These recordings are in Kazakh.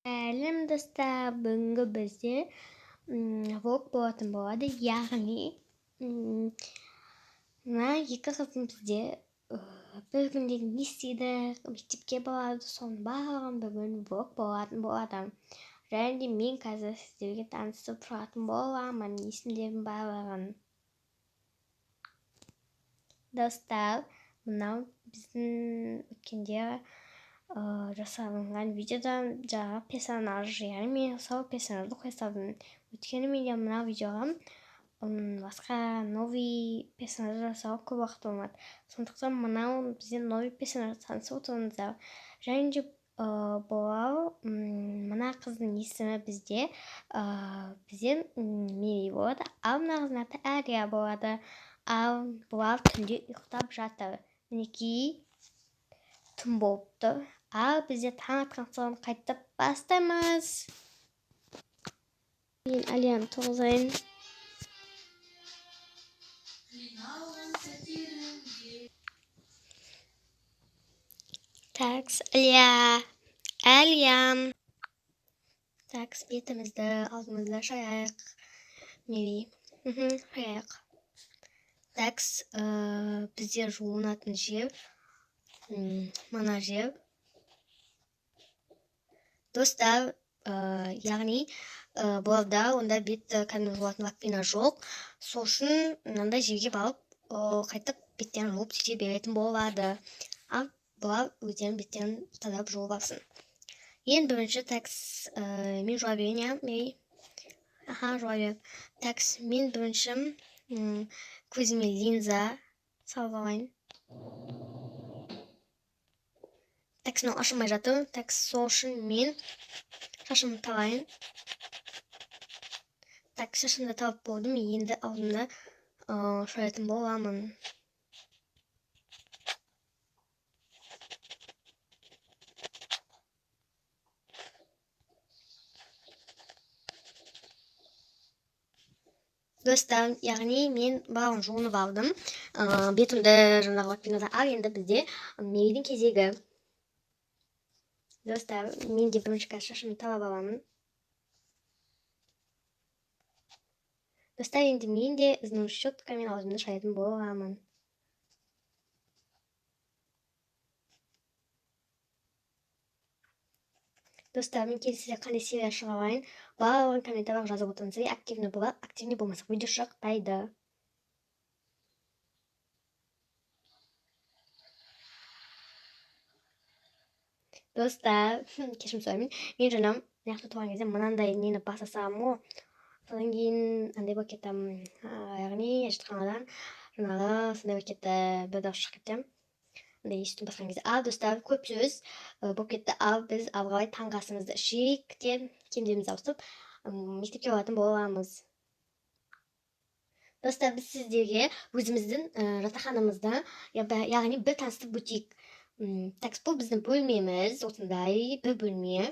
Сәлем достар, бүгінгі бізде влог болатын болады, яғни мына екі қыздың бізде бір күнде не істейді, мектепке барады, соның барлығын бүгін влог болатын болады. Және де мен қазір сіздерге таныстырып тұратын боламын есімдердің барлығын. Достар, мынау біздің өткенде жасалынған видеодан жаңа персонаж, яғни мен сол персонажды қойсадым. Өйткені менде мына видеоға басқа новый персонаж жасауға көп уақыт болмады. Сондықтан мынау бізден новый персонаж танысып отырыңыздар. Және де бұлар мына қыздың есімі бізде Мери болады, ал мына қыздың аты Әлия болады. Ал бұлар түнде ұйықтап жатыр. Мінекей түн болыпты. Ал бізде таң атқан соң қайтып бастаймыз. Мен Әлияны тұрғызайын. Такс, Әлия. Такс, бетімізді алдымызда шаяйық. Мери. Шаяйық. Такс, бізде жуынатын жер. Мына жер. Достар, яғни бұларда онда бет кәдімгі жуатын лакпина жоқ. Сол үшін мынандай жерге барып қайтып беттерін жуып сөйте беретін болады. Ал бұлар өздерінің беттерін тазалап жуып алсын. Ең бірінші такс, мен жуа берейін, иә, Мери? Жуа бер. Такс, мен бірінші көзіме линза салып алайын. Такс, мынау ашылмай жатыр. Такс, сол үшін мен шашымды тарайын. Такс, шашымды тарап болдым. Енді алдымда шоятын боламын. Достар, яғни мен барлығын жуынып алдым. Бетімді жаңағы лакпинада. Ал енді бізде Меридің кезегі. Достар, мен де бірінші қазір шашымды тарап аламын. Достар, енді мен де ізінің щеткамен аузымды шаятын боламын. Достар, мен келесі қандай серия шығарайын. Барлығын комментарияға жазып отырыңыздар. Активный болады, активный болмаса видео шықпайды. Достар, кешірім сұраймын. Мен жаңа мына тұрған кезде мынандай нені басасам ғой. Содан кейін андай болып кетті. Яғни әжетханадан жаңағы сондай болып кетті. Bir дауыс шығып кетті. Андай естуін басқан кезде. Ал достар, көп сөз болып кетті. Ал біз алға қарай таңғы асымызды ішейік те киімдерімізді ауыстырып мектепке баратын боламыз. Достар, біз сіздерге өзіміздің жатақханамызда, яғни бір таныстырып өтейік. Такс, бұл біздің бөлмеміз, осындай бір бөлме.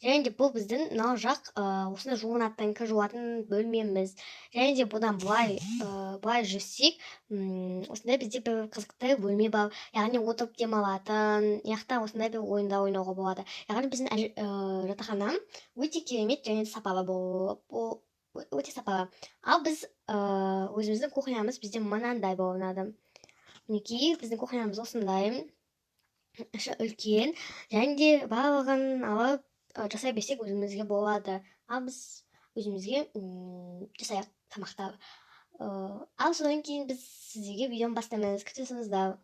Және де бұл біздің мынау жақ осында жуынатын, кір жуатын бөлмеміз. Және де бұдан былай жүрсек, осындай бізде бір қызықты бөлме бар. Яғни отырып демалатын, яқта осындай бір ойындар ойнауға болады. Яғни біздің жатақхана өте керемет және сапалы өте сапалы. Ал біз өзіміздің кухнямыз бізде мынандай болынады. Мінекей біздің кухнямыз осындай. Іші үлкен, және де барлығын алып жасай берсек өзімізге болады. Ал біз өзімізге жасайық тамақтар. Ал содан кейін біз сіздерге видеоны бастаймыз, күтесіңіздер.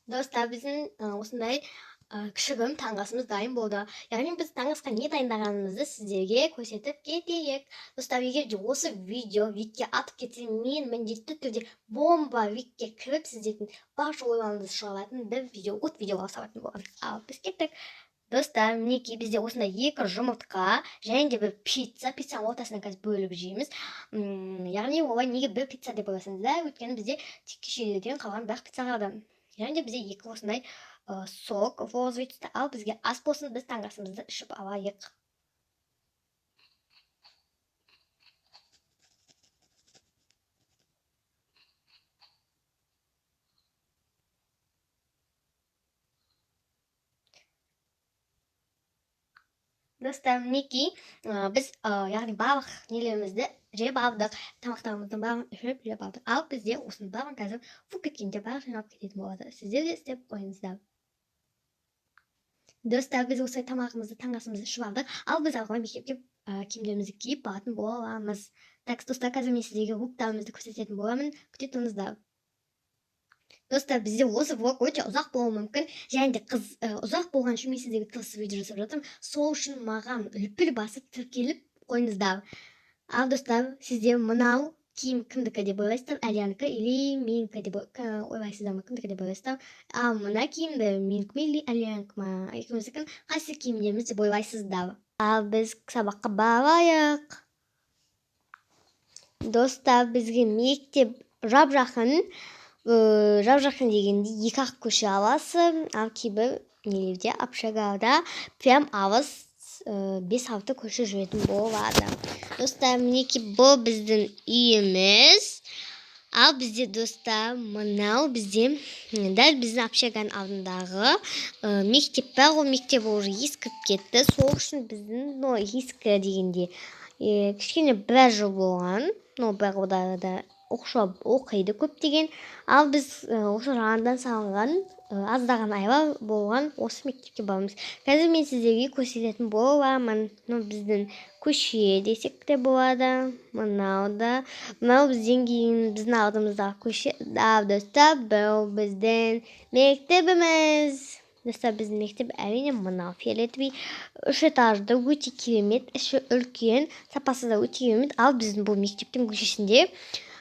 Достар, біздің осындай кішігірім таңғы асымыз дайын болды. Яғни біз таңғы асқа не дайындағанымызды сіздерге көрсетіп кетейік. Достар, егер де осы видео викке атып кетсе, мен міндетті түрде бомба викке кіріп сіздердің барша ойларыңызды шығаратын бір видеоға салатын боламын. Ал біз кеттік. Достар, мінекей бізде осындай 2 жұмыртқа және де бір пиццаның ортасынан қазір бөліп жейміз. Яғни олай неге бір пицца деп ойласаңыздар, өйткені бізде кешелерден қалған бірақ пицца қалды. Және де бізде 2 осындай сок розовый түсті. Ал бізге ас болсын, біз таңғы асымызды ішіп алайық. достар, мінекей, біз яғни барлық нелерімізді жеп алдық, тамақтарымыздың барлығын жеп алдық. Ал бізде осының барлығын қазір фу кеткенде барлығы жиналып кететін болады. Сіздер де істеп қойыңыздар. Достар, біз осылай тамағымызды, таңғы асымызды ішіп алдық. Ал біз алға мектепке киімдерімізді киіп баратын боламыз. Так, достар, қазір мен сіздерге руктарымызды көрсететін боламын. Күте тұрыңыздар. Достар, бізде осы влог өте ұзақ болуы мүмкін, және де ұзақ болған үшін мен сіздерге тылсыз видео жасап жатырмын. Сол үшін маған лүпіл басып тіркеліп қойыңыздар. Ал достар, сіздер мынау киім кімдікі деп ойлайсыздар, Әлиянікі или менікі деп ойлайсыздар ма, кімдікі деп ойлайсыздар? Ал мына киімді менікі ме или Әлиянікі ма, екеуміздікі қайсы киімдеріміз деп ойлайсыздар? Ал біз сабаққа барайық. Достар, бізге мектеп жап-жақын. Жап-жақын дегенде 2-ақ көше аласың, ал кейбір нелерде общагаларда прям алыс 5-6 көше жүретін болады. Достар, мінекей бұл біздің үйіміз. Ал бізде, достар, мынау бізде дәл біздің общаганың алдындағы мектеп бар. Ол мектеп уже ескіріп кетті. Сол үшін біздің ескі дегенде кішкене біраз жыл болған. Бірақ ода оқиды көптеген. Ал біз осы жаңадан салынған аздаған айлар болған осы мектепке барамыз. Қазір мен сіздерге көрсететін боламын. Біздің көше десек те болады. Мынау бізден кейін біздің алдымыздағы көше. Достар, бұл біздің мектебіміз. Достар, біздің мектеп әрине мынау фиолетовый 3 этажды, өте керемет, іші үлкен, сапасы да өте керемет. Ал біздің бұл мектептің көшесінде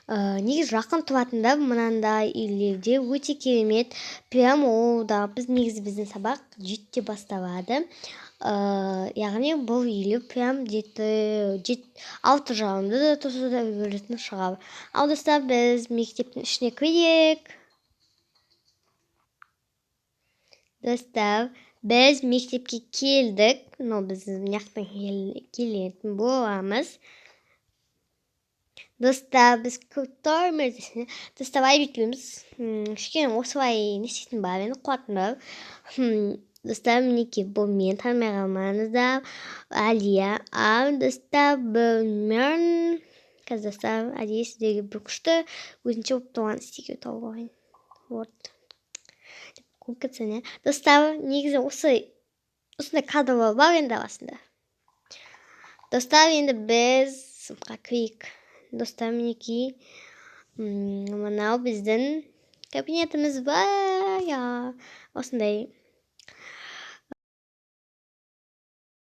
негізі жақын тұратындар мынандай үйлерде өте керемет. Прям ол да біздің сабақ 7-те басталады. Яғни бұл үйлер прям 6 жарымда да тұрса да үлгеретін шығар. Ал достар, біз мектептің ішіне кірейік. Достар, біз мектепке келдік. Біз мектептен келетін боламыз. Достар, біз көртормыз. Доставай бүйтеміз. Кішкене осылай не істейтін бар, енді қуатын бар. Достар, мінекей бұл мен танымай қалмаңыздар. Әлия. Ал достар, бұл мен. Қазір достар, Әлия сіздерге бір күшті өзінше болып тұрған стикер тауып алайын. Вот. Достар, негізі осындай кадрлар бар енді арасында. Достар, енді біз сыныпқа кірейік. Достар, мінекей мынау біздің кабинетіміз бар. Осындай